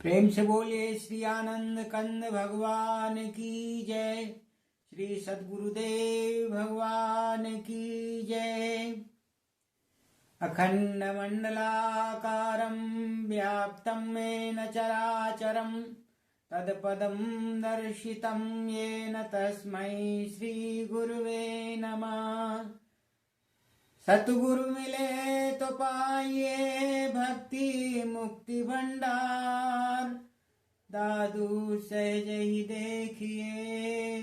प्रेम से बोलिए श्री आनंद कंद भगवान की जय। श्री सद्गुरुदेव भगवान की जय। अखंड मंडलाकारं व्याप्तं येन चराचरं तत्पदं दर्शितं येन तस्मै श्री गुरुवे नमः। सतगुरु मिले तो पाइए भक्ति मुक्ति भंडार, दादू सहज ही देखिए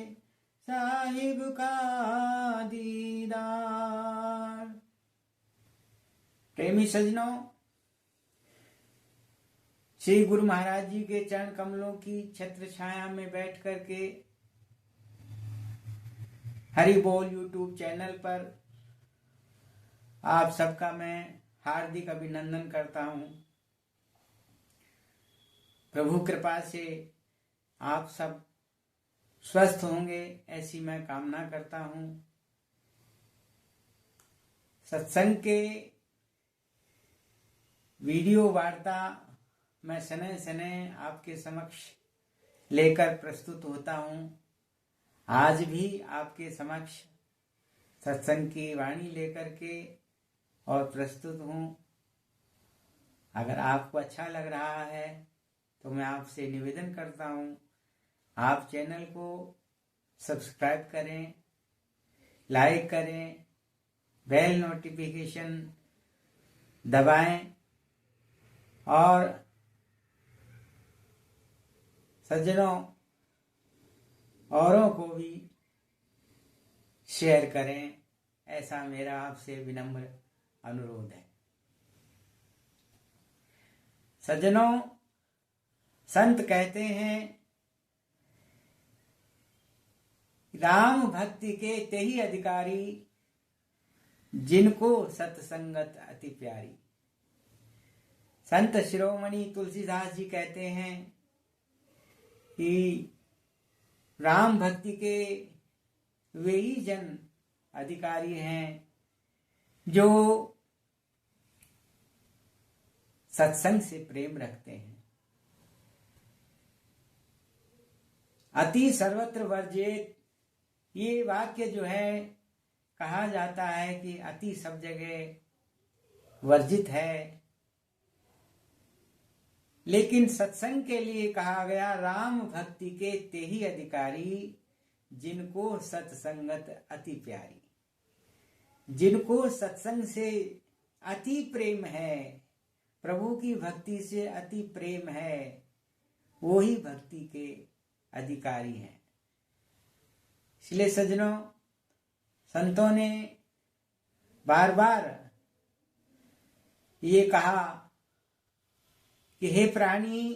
साहिब का दीदार। प्रेमी सजनों, श्री गुरु महाराज जी के चरण कमलों की छत्र छाया में बैठ करके हरि बोल यूट्यूब चैनल पर आप सबका मैं हार्दिक अभिनंदन करता हूं। प्रभु कृपा से आप सब स्वस्थ होंगे ऐसी मैं कामना करता हूं। सत्संग के वीडियो वार्ता मैं सने सने आपके समक्ष लेकर प्रस्तुत होता हूं। आज भी आपके समक्ष सत्संग की वाणी लेकर के और प्रस्तुत हूं। अगर आपको अच्छा लग रहा है तो मैं आपसे निवेदन करता हूं, आप चैनल को सब्सक्राइब करें, लाइक करें, बेल नोटिफिकेशन दबाएं और सज्जनों औरों को भी शेयर करें, ऐसा मेरा आपसे विनम्र अनुरोध है। सज्जनों, संत कहते हैं राम भक्ति के तेहि अधिकारी जिनको सत्संगत अति प्यारी। संत शिरोमणि तुलसीदास जी कहते हैं कि राम भक्ति के वे ही जन अधिकारी हैं जो सत्संग से प्रेम रखते हैं। अति सर्वत्र वर्जित, ये वाक्य जो है कहा जाता है कि अति सब जगह वर्जित है, लेकिन सत्संग के लिए कहा गया राम भक्ति के तेहि अधिकारी जिनको सत्संगत अति प्यारी। जिनको सत्संग से अति प्रेम है, प्रभु की भक्ति से अति प्रेम है, वो ही भक्ति के अधिकारी हैं। इसलिए सज्जनों, संतों ने बार बार ये कहा कि हे प्राणी,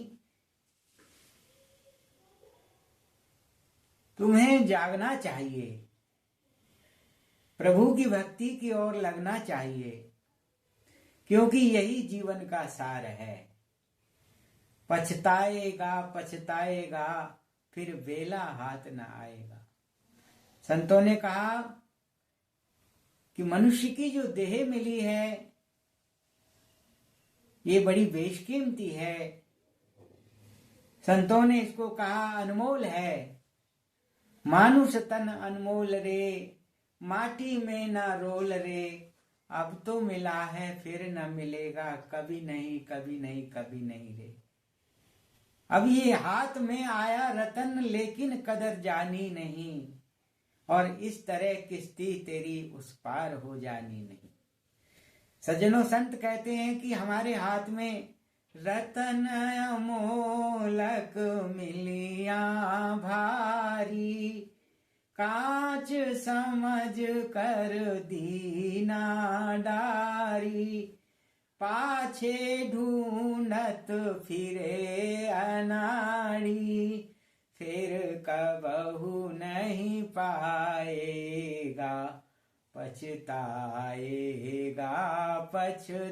तुम्हें जागना चाहिए, प्रभु की भक्ति की ओर लगना चाहिए, क्योंकि यही जीवन का सार है। पछताएगा पछताएगा फिर बेला हाथ न आएगा। संतों ने कहा कि मनुष्य की जो देह मिली है ये बड़ी बेशकीमती है। संतों ने इसको कहा अनमोल है। मानुष तन अनमोल रे, माटी में ना रोल रे, अब तो मिला है फिर न मिलेगा, कभी नहीं कभी नहीं कभी नहीं रे। अब ये हाथ में आया रतन लेकिन कदर जानी नहीं, और इस तरह किस्ती तेरी उस पार हो जानी नहीं। सज्जनों, संत कहते हैं कि हमारे हाथ में रतन अमोलक मिलिया भारी, कांच समझ कर दीना डारी, पाछे ढूंढत फिरे अनाड़ी, फिर कबहू नहीं पाएगा, पछताएगा पछताएगा,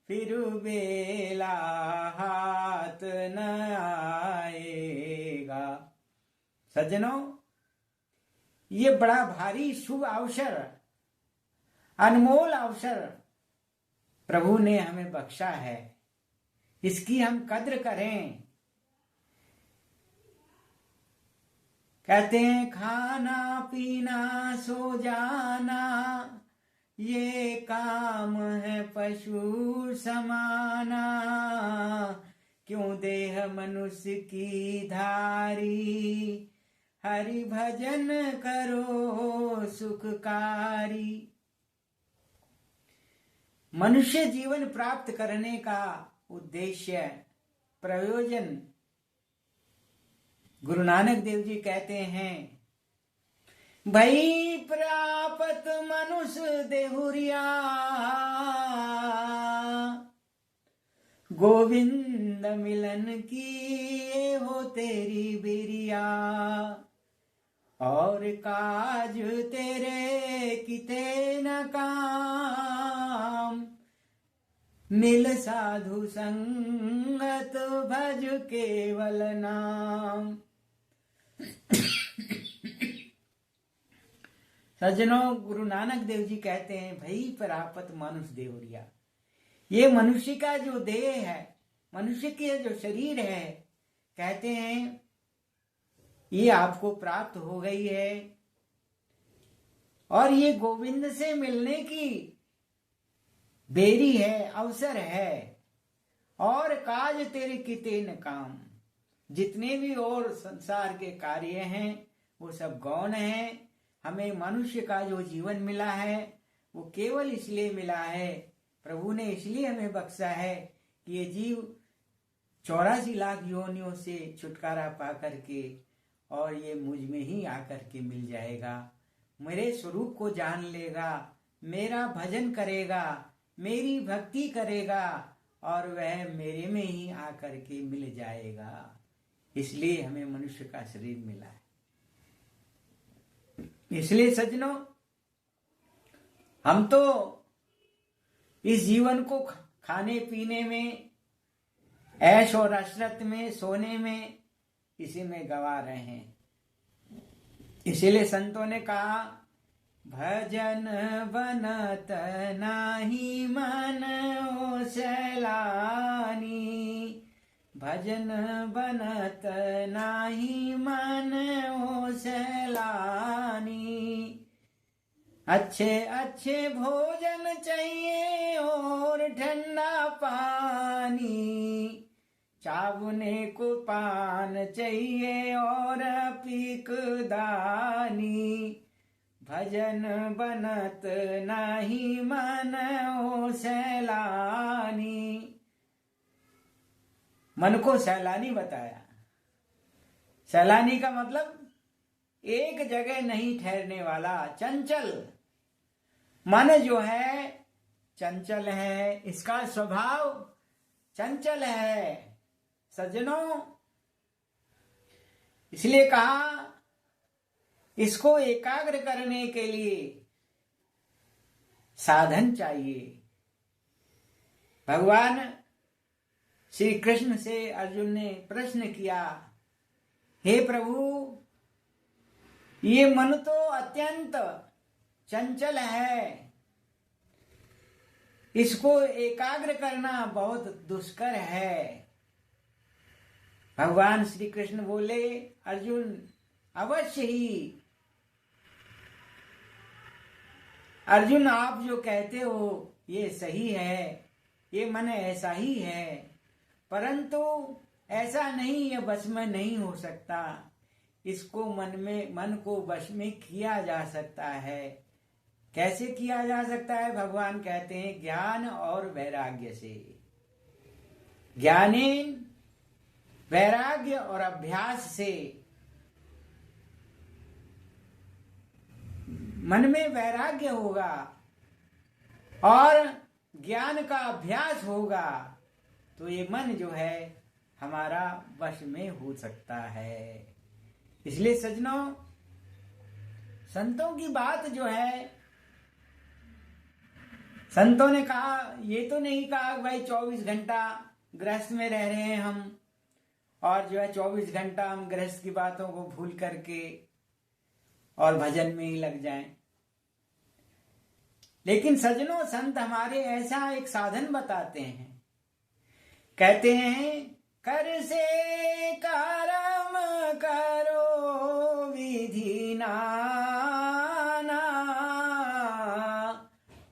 फिर बेला हाथ न आएगा। सज्जनों, ये बड़ा भारी शुभ अवसर, अनमोल अवसर प्रभु ने हमें बख्शा है इसकी हम कद्र करें। कहते हैं खाना पीना सो जाना ये काम है पशु समाना, क्यों देह मनुष्य की धारी, हरि भजन करो सुखकारी। मनुष्य जीवन प्राप्त करने का उद्देश्य, प्रयोजन, गुरु नानक देव जी कहते हैं, भई प्रापत मनुष्य देहुरिया, गोविंद मिलन की हो तेरी बिरिया, और काज तेरे किते न काम, मिल साधु संगत भज केवल नाम। सज्जनों, गुरु नानक देव जी कहते हैं, भई प्रापत मनुष्य देहुरिया, ये मनुष्य का जो देह है, मनुष्य के जो शरीर है, कहते हैं ये आपको प्राप्त हो गई है, और ये गोविंद से मिलने की बेरी है, अवसर है, और काज तेरे किते न काम, जितने भी और संसार के कार्य हैं वो सब गौण हैं। हमें मनुष्य का जो जीवन मिला है वो केवल इसलिए मिला है, प्रभु ने इसलिए हमें बख्शा है कि ये जीव 84 लाख योनियों से छुटकारा पा करके और ये मुझ में ही आकर के मिल जाएगा, मेरे स्वरूप को जान लेगा, मेरा भजन करेगा, मेरी भक्ति करेगा, और वह मेरे में ही आकर के मिल जाएगा। इसलिए हमें मनुष्य का शरीर मिला है। इसलिए सज्जनों, हम तो इस जीवन को खाने पीने में, ऐश और अशरत में, सोने में, इसी में गवा रहे हैं। इसीलिए संतों ने कहा, भजन बनत नाही मन ओ सैलानी, भजन बनत नाही मन ओ सैलानी, अच्छे अच्छे भोजन चाहिए और ठंडा पानी, चावने को पान चाहिए और पीक दानी, भजन बनत नाही मन ओ सैलानी। मन को सैलानी बताया। सैलानी का मतलब एक जगह नहीं ठहरने वाला, चंचल। मन जो है चंचल है, इसका स्वभाव चंचल है सज्जनों। इसलिए कहा, इसको एकाग्र करने के लिए साधन चाहिए। भगवान श्री कृष्ण से अर्जुन ने प्रश्न किया, हे प्रभु, ये मन तो अत्यंत चंचल है, इसको एकाग्र करना बहुत दुष्कर है। भगवान श्री कृष्ण बोले, अर्जुन अवश्य ही, अर्जुन आप जो कहते हो ये सही है, ये मन ऐसा ही है, परंतु ऐसा नहीं, ये वश में नहीं हो सकता। इसको मन को वश में किया जा सकता है। कैसे किया जा सकता है? भगवान कहते हैं, ज्ञान और वैराग्य से। ज्ञानेन, वैराग्य और अभ्यास से। मन में वैराग्य होगा और ज्ञान का अभ्यास होगा तो ये मन जो है हमारा वश में हो सकता है। इसलिए सज्जनों, संतों की बात जो है, संतों ने कहा, ये तो नहीं कहा भाई 24 घंटा गृहस्थ में रह रहे हैं हम, और जो है 24 घंटा हम गृहस्थ की बातों को भूल करके और भजन में ही लग जाएं। लेकिन सज्जनों, संत हमारे ऐसा एक साधन बताते हैं कहते हैं कर से कर्म करो विधि नाना,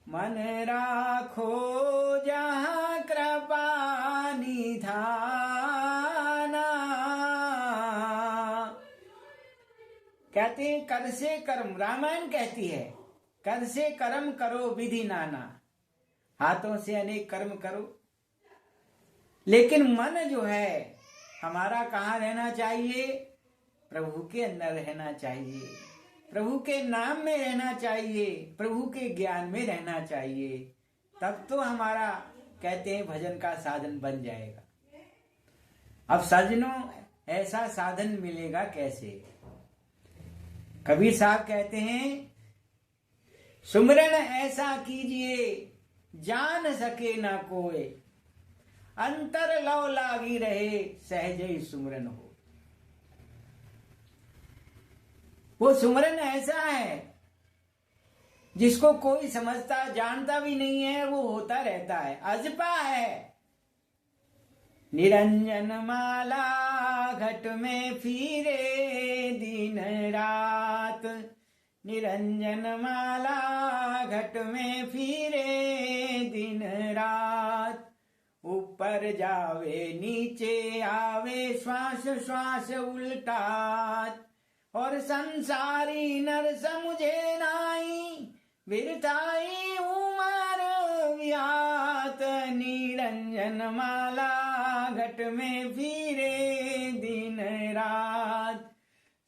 मन राखो जहाँ कृपा निधाना। कहते हैं कर से कर्म, रामायण कहती है कर से कर्म करो विधि नाना, हाथों से अनेक कर्म करो, लेकिन मन जो है हमारा कहाँ रहना चाहिए? प्रभु के अंदर रहना चाहिए, प्रभु के नाम में रहना चाहिए, प्रभु के ज्ञान में रहना चाहिए, तब तो हमारा कहते हैं भजन का साधन बन जाएगा। अब सज्जनों ऐसा साधन मिलेगा कैसे? कबीर साहब कहते हैं सुमिरन ऐसा कीजिए जान सके ना कोई, अंतर लव लागी रहे सहज ही सुमिरन हो। वो सुमिरन ऐसा है जिसको कोई समझता जानता भी नहीं है, वो होता रहता है, अजपा है। निरंजन माला घट में फिरे दिन रात, निरंजन माला घट में फिरे दिन रात, ऊपर जावे नीचे आवे श्वास श्वास उल्टात, और संसारी नर समुझे नाई बिरताई उमर व्यात। निरंजन माला घट में फिरे दिन रात,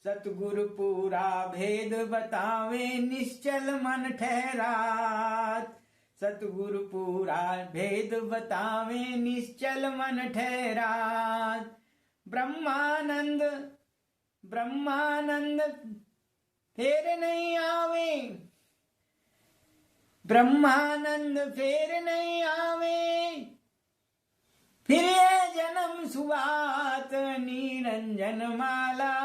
सतगुरु पूरा भेद बतावे निश्चल मन ठहरात, सतगुरु पूरा भेद बतावे निश्चल मन ठहरात। ब्रह्मानंद ब्रह्मानंद फेर नहीं आवे, ब्रह्मानंद फेर नहीं आवे, फिर ये जन्म सुबात। निरंजन माला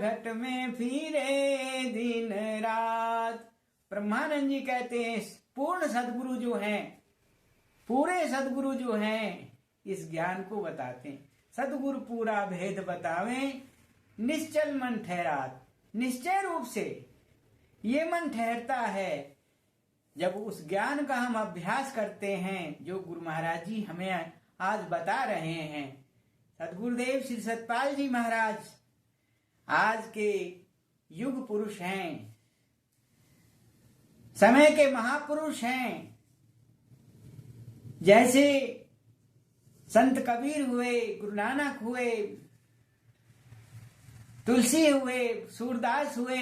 घट में फिरे दिन रात। ब्रह्मानंद जी कहते हैं पूर्ण सदगुरु जो हैं, पूरे सदगुरु जो हैं इस ज्ञान को बताते हैं। सदगुरु पूरा भेद बतावे निश्चल मन ठहरात, निश्चय रूप से ये मन ठहरता है जब उस ज्ञान का हम अभ्यास करते हैं जो गुरु महाराज जी हमें आज बता रहे हैं। सदगुरुदेव श्री सतपाल जी महाराज आज के युग पुरुष हैं, समय के महापुरुष हैं। जैसे संत कबीर हुए, गुरु नानक हुए, तुलसी हुए, सूरदास हुए,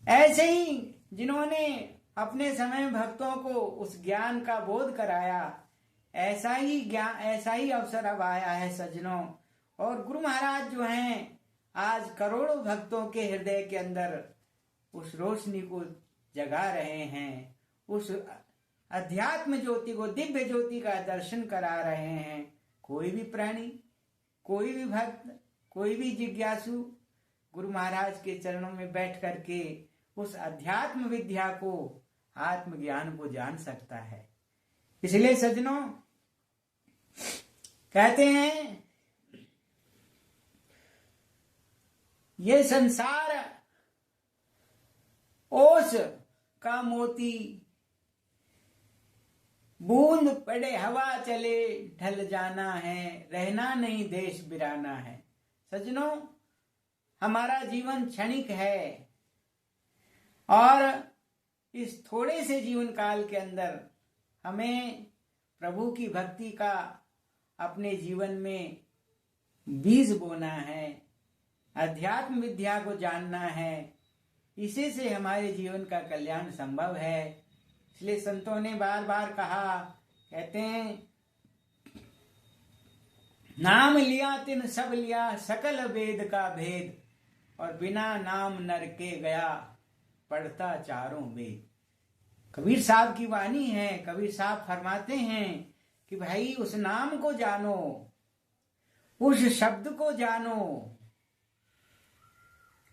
ऐसे ही जिन्होंने अपने समय भक्तों को उस ज्ञान का बोध कराया, ऐसा ही ज्ञान, ऐसा ही अवसर अब आया है सज्जनों। और गुरु महाराज जो हैं आज करोड़ों भक्तों के हृदय के अंदर उस रोशनी को जगा रहे हैं, उस अध्यात्म ज्योति को, दिव्य ज्योति का दर्शन करा रहे हैं। कोई भी प्राणी, कोई भी भक्त, कोई भी जिज्ञासु गुरु महाराज के चरणों में बैठ करके उस अध्यात्म विद्या को, आत्मज्ञान को जान सकता है। इसलिए सज्जनों कहते हैं ये संसार ओस का मोती, बूंद पड़े हवा चले ढल जाना है, रहना नहीं देश बिराना है। सज्जनों हमारा जीवन क्षणिक है और इस थोड़े से जीवन काल के अंदर हमें प्रभु की भक्ति का अपने जीवन में बीज बोना है, अध्यात्म विद्या को जानना है। इसी से हमारे जीवन का कल्याण संभव है। इसलिए संतों ने बार बार कहा, कहते हैं नाम लिया तिन सब लिया सकल वेद का भेद, और बिना नाम नर के गया पढ़ता चारों वेद। कबीर साहब की वाणी है। कबीर साहब फरमाते हैं कि भाई उस नाम को जानो, उस शब्द को जानो।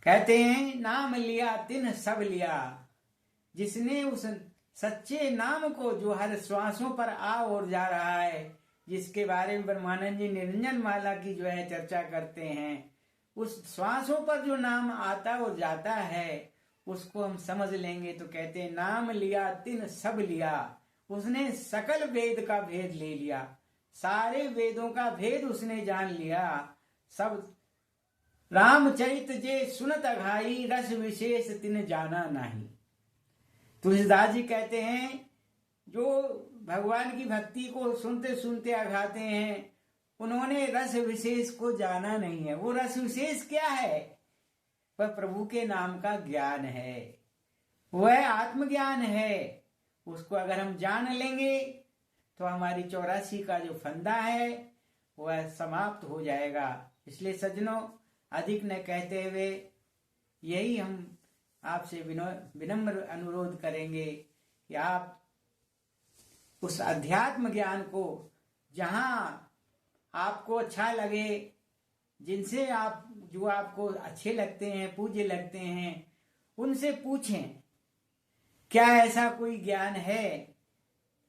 कहते हैं नाम लिया तिन सब लिया, जिसने उस सच्चे नाम को जो हर श्वासों पर आ और जा रहा है, जिसके बारे में ब्रह्मानंद जी निरंजन माला की जो है चर्चा करते हैं, उस श्वासों पर जो नाम आता और जाता है उसको हम समझ लेंगे तो कहते हैं नाम लिया तिन सब लिया, उसने सकल वेद का भेद ले लिया, सारे वेदों का भेद उसने जान लिया। सब रामचरित जे सुनत अघाई, रस विशेष तिन जाना नहीं। तुलसीदास जी कहते हैं जो भगवान की भक्ति को सुनते सुनते अघाते हैं, उन्होंने रस विशेष को जाना नहीं है। वो रस विशेष क्या है? वह प्रभु के नाम का ज्ञान है, वह आत्मज्ञान है। उसको अगर हम जान लेंगे तो हमारी 84 का जो फंदा है वह समाप्त हो जाएगा। इसलिए सज्जनों, अधिक न कहते हुए यही हम आपसे विनम्र अनुरोध करेंगे कि आप उस अध्यात्म ज्ञान को जहां आपको अच्छा लगे, जिनसे आप जो आपको अच्छे लगते हैं, पूज्य लगते हैं, उनसे पूछें क्या ऐसा कोई ज्ञान है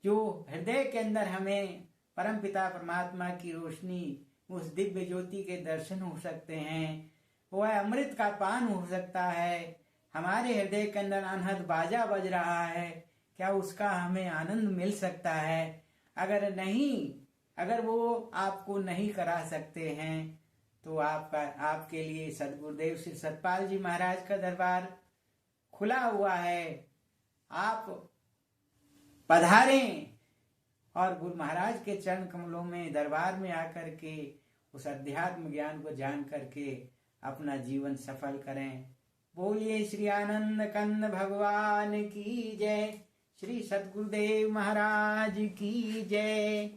जो हृदय के अंदर हमें परमपिता परमात्मा की रोशनी, उस दिव्य ज्योति के दर्शन हो सकते हैं, वह अमृत का पान हो सकता है, हमारे हृदय के अंदर अनहद बाजा बज रहा है, क्या उसका हमें आनंद मिल सकता है? अगर नहीं, अगर वो आपको नहीं करा सकते हैं तो आपके लिए सदगुरुदेव श्री सतपाल जी महाराज का दरबार खुला हुआ है। आप पधारें और गुरु महाराज के चरण कमलों में दरबार में आकर के उस अध्यात्म ज्ञान को जान करके अपना जीवन सफल करें। बोलिए श्री आनंद कंद भगवान की जय, श्री सतगुरुदेव महाराज की जय।